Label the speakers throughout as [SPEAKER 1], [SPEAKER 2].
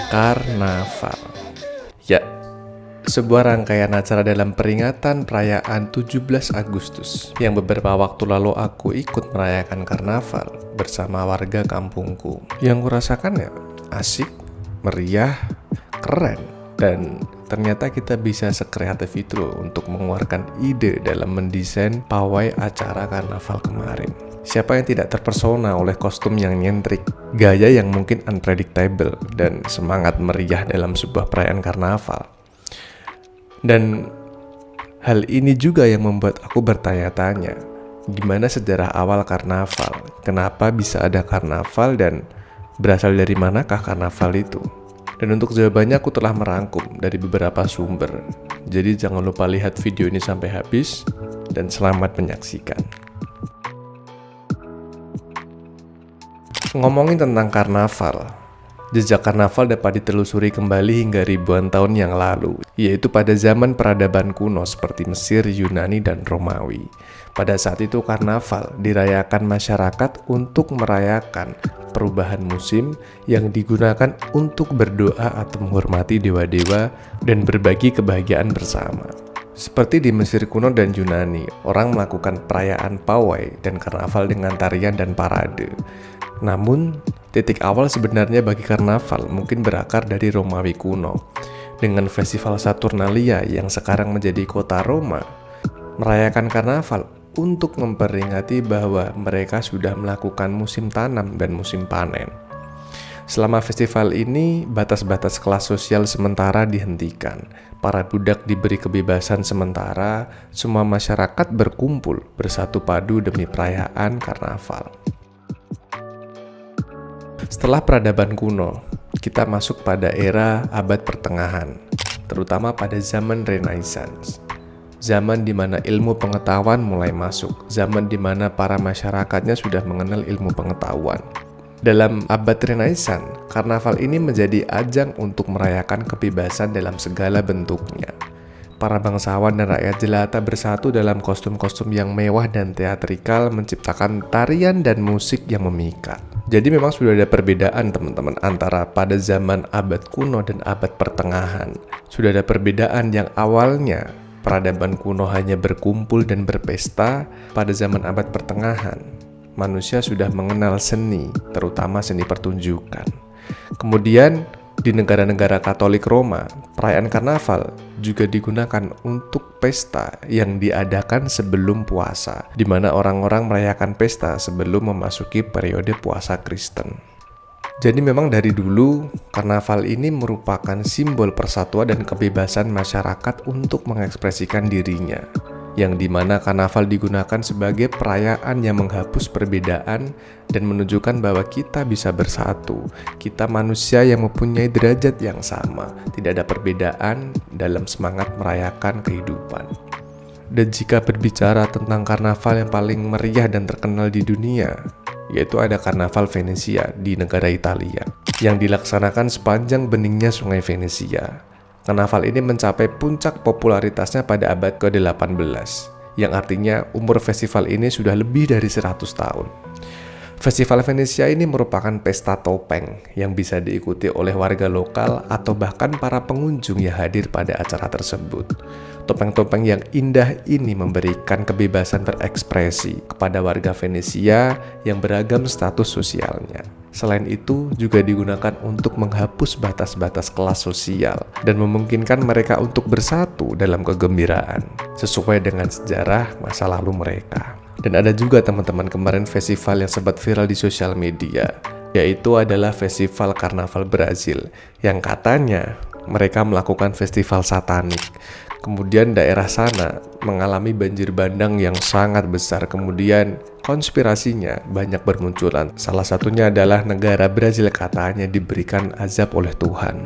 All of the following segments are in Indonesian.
[SPEAKER 1] Karnaval. Ya, sebuah rangkaian acara dalam peringatan perayaan 17 Agustus yang beberapa waktu lalu aku ikut merayakan karnaval bersama warga kampungku. Yang kurasakan ya asik, meriah, keren, dan ternyata kita bisa sekreatif itu loh untuk mengeluarkan ide dalam mendesain pawai acara karnaval kemarin. Siapa yang tidak terpesona oleh kostum yang nyentrik, gaya yang mungkin unpredictable, dan semangat meriah dalam sebuah perayaan karnaval. Dan hal ini juga yang membuat aku bertanya-tanya, gimana sejarah awal karnaval? Kenapa bisa ada karnaval dan berasal dari manakah karnaval itu? Dan untuk jawabannya aku telah merangkum dari beberapa sumber. Jadi jangan lupa lihat video ini sampai habis dan selamat menyaksikan. Ngomongin tentang karnaval, jejak karnaval dapat ditelusuri kembali hingga ribuan tahun yang lalu, yaitu pada zaman peradaban kuno seperti Mesir, Yunani, dan Romawi. Pada saat itu karnaval dirayakan masyarakat untuk merayakan perubahan musim yang digunakan untuk berdoa atau menghormati dewa-dewa dan berbagi kebahagiaan bersama. Seperti di Mesir kuno dan Yunani, orang melakukan perayaan pawai dan karnaval dengan tarian dan parade. Namun, titik awal sebenarnya bagi karnaval mungkin berakar dari Romawi kuno. Dengan festival Saturnalia yang sekarang menjadi kota Roma, merayakan karnaval untuk memperingati bahwa mereka sudah melakukan musim tanam dan musim panen. Selama festival ini, batas-batas kelas sosial sementara dihentikan. Para budak diberi kebebasan sementara, semua masyarakat berkumpul bersatu padu demi perayaan karnaval. Setelah peradaban kuno, kita masuk pada era abad pertengahan, terutama pada zaman Renaissance. Zaman di mana ilmu pengetahuan mulai masuk, zaman di mana para masyarakatnya sudah mengenal ilmu pengetahuan. Dalam abad Renaissance, karnaval ini menjadi ajang untuk merayakan kebebasan dalam segala bentuknya. Para bangsawan dan rakyat jelata bersatu dalam kostum-kostum yang mewah dan teatrikal menciptakan tarian dan musik yang memikat. Jadi memang sudah ada perbedaan teman-teman antara pada zaman abad kuno dan abad pertengahan. Sudah ada perbedaan yang awalnya peradaban kuno hanya berkumpul dan berpesta. Pada zaman abad pertengahan, manusia sudah mengenal seni, terutama seni pertunjukan. Kemudian di negara-negara Katolik Roma, perayaan karnaval juga digunakan untuk pesta yang diadakan sebelum puasa, di mana orang-orang merayakan pesta sebelum memasuki periode puasa Kristen. Jadi memang dari dulu, karnaval ini merupakan simbol persatuan dan kebebasan masyarakat untuk mengekspresikan dirinya, yang dimana karnaval digunakan sebagai perayaan yang menghapus perbedaan dan menunjukkan bahwa kita bisa bersatu. Kita manusia yang mempunyai derajat yang sama, tidak ada perbedaan dalam semangat merayakan kehidupan. Dan jika berbicara tentang karnaval yang paling meriah dan terkenal di dunia, yaitu ada Karnaval Venesia di negara Italia, yang dilaksanakan sepanjang beningnya sungai Venesia. Karnaval ini mencapai puncak popularitasnya pada abad ke-18, yang artinya umur festival ini sudah lebih dari 100 tahun. Festival Venesia ini merupakan pesta topeng yang bisa diikuti oleh warga lokal atau bahkan para pengunjung yang hadir pada acara tersebut. Topeng-topeng yang indah ini memberikan kebebasan berekspresi kepada warga Venesia yang beragam status sosialnya. Selain itu, juga digunakan untuk menghapus batas-batas kelas sosial dan memungkinkan mereka untuk bersatu dalam kegembiraan, sesuai dengan sejarah masa lalu mereka. Dan ada juga teman-teman kemarin festival yang sempat viral di sosial media, yaitu adalah Festival Karnaval Brazil, yang katanya mereka melakukan festival satanik. Kemudian daerah sana mengalami banjir bandang yang sangat besar. Kemudian konspirasinya banyak bermunculan. Salah satunya adalah negara Brazil katanya diberikan azab oleh Tuhan.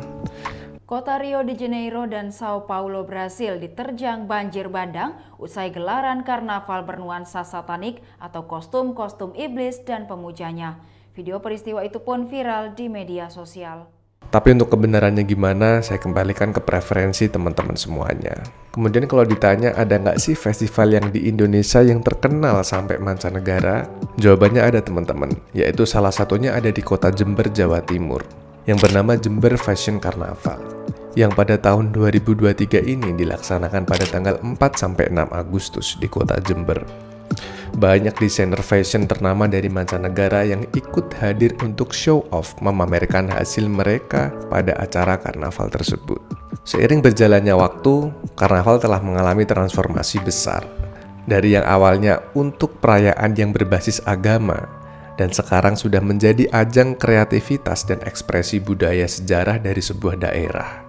[SPEAKER 2] Kota Rio de Janeiro dan Sao Paulo, Brasil diterjang banjir bandang usai gelaran karnaval bernuansa satanik atau kostum-kostum iblis dan pemujanya. Video peristiwa itu pun viral di media sosial.
[SPEAKER 1] Tapi untuk kebenarannya gimana, saya kembalikan ke preferensi teman-teman semuanya. Kemudian kalau ditanya ada nggak sih festival yang di Indonesia yang terkenal sampai mancanegara? Jawabannya ada teman-teman, yaitu salah satunya ada di kota Jember, Jawa Timur, yang bernama Jember Fashion Carnaval, yang pada tahun 2023 ini dilaksanakan pada tanggal 4-6 Agustus di kota Jember. Banyak desainer fashion ternama dari mancanegara yang ikut hadir untuk show off memamerkan hasil mereka pada acara karnaval tersebut. Seiring berjalannya waktu, karnaval telah mengalami transformasi besar. Dari yang awalnya untuk perayaan yang berbasis agama, dan sekarang sudah menjadi ajang kreativitas dan ekspresi budaya sejarah dari sebuah daerah.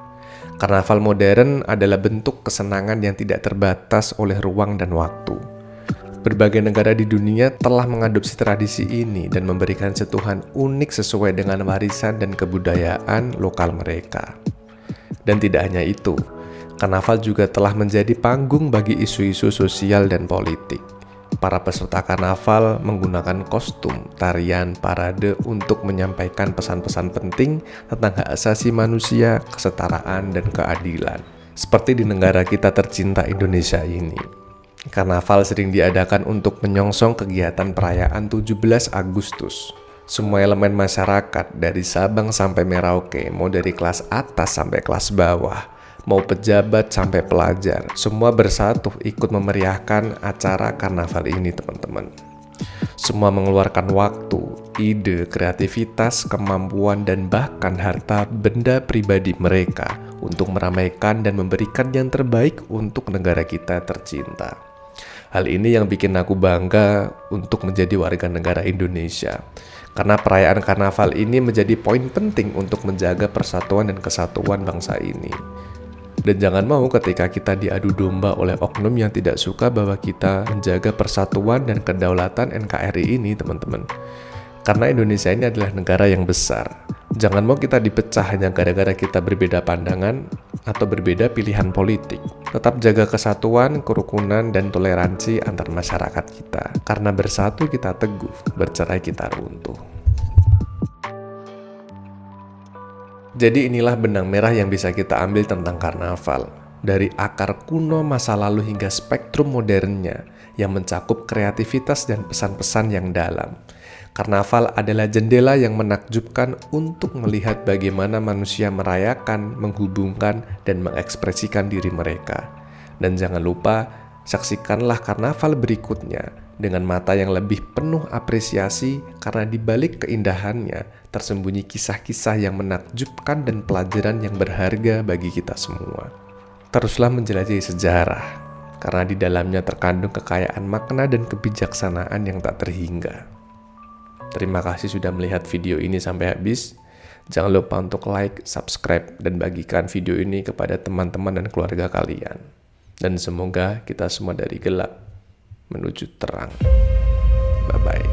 [SPEAKER 1] Karnaval modern adalah bentuk kesenangan yang tidak terbatas oleh ruang dan waktu. Berbagai negara di dunia telah mengadopsi tradisi ini dan memberikan sentuhan unik sesuai dengan warisan dan kebudayaan lokal mereka. Dan tidak hanya itu, karnaval juga telah menjadi panggung bagi isu-isu sosial dan politik. Para peserta karnaval menggunakan kostum, tarian, parade untuk menyampaikan pesan-pesan penting tentang hak asasi manusia, kesetaraan, dan keadilan. Seperti di negara kita tercinta Indonesia ini. Karnaval sering diadakan untuk menyongsong kegiatan perayaan 17 Agustus. Semua elemen masyarakat dari Sabang sampai Merauke, mau dari kelas atas sampai kelas bawah, mau pejabat sampai pelajar, semua bersatu ikut memeriahkan acara karnaval ini, teman-teman. Semua mengeluarkan waktu, ide, kreativitas, kemampuan, dan bahkan harta benda pribadi mereka untuk meramaikan dan memberikan yang terbaik untuk negara kita tercinta. Hal ini yang bikin aku bangga untuk menjadi warga negara Indonesia. Karena perayaan karnaval ini menjadi poin penting untuk menjaga persatuan dan kesatuan bangsa ini. Dan jangan mau ketika kita diadu domba oleh oknum yang tidak suka bahwa kita menjaga persatuan dan kedaulatan NKRI ini, teman-teman. Karena Indonesia ini adalah negara yang besar. Jangan mau kita dipecah hanya gara-gara kita berbeda pandangan atau berbeda pilihan politik. Tetap jaga kesatuan, kerukunan, dan toleransi antar masyarakat kita. Karena bersatu kita teguh, bercerai kita runtuh. Jadi inilah benang merah yang bisa kita ambil tentang karnaval. Dari akar kuno masa lalu hingga spektrum modernnya yang mencakup kreativitas dan pesan-pesan yang dalam. Karnaval adalah jendela yang menakjubkan untuk melihat bagaimana manusia merayakan, menghubungkan, dan mengekspresikan diri mereka. Dan jangan lupa, saksikanlah karnaval berikutnya dengan mata yang lebih penuh apresiasi karena di balik keindahannya tersembunyi kisah-kisah yang menakjubkan dan pelajaran yang berharga bagi kita semua. Teruslah menjelajahi sejarah, karena di dalamnya terkandung kekayaan makna dan kebijaksanaan yang tak terhingga. Terima kasih sudah melihat video ini sampai habis. Jangan lupa untuk like, subscribe, dan bagikan video ini kepada teman-teman dan keluarga kalian. Dan semoga kita semua dari gelap menuju terang. Bye-bye.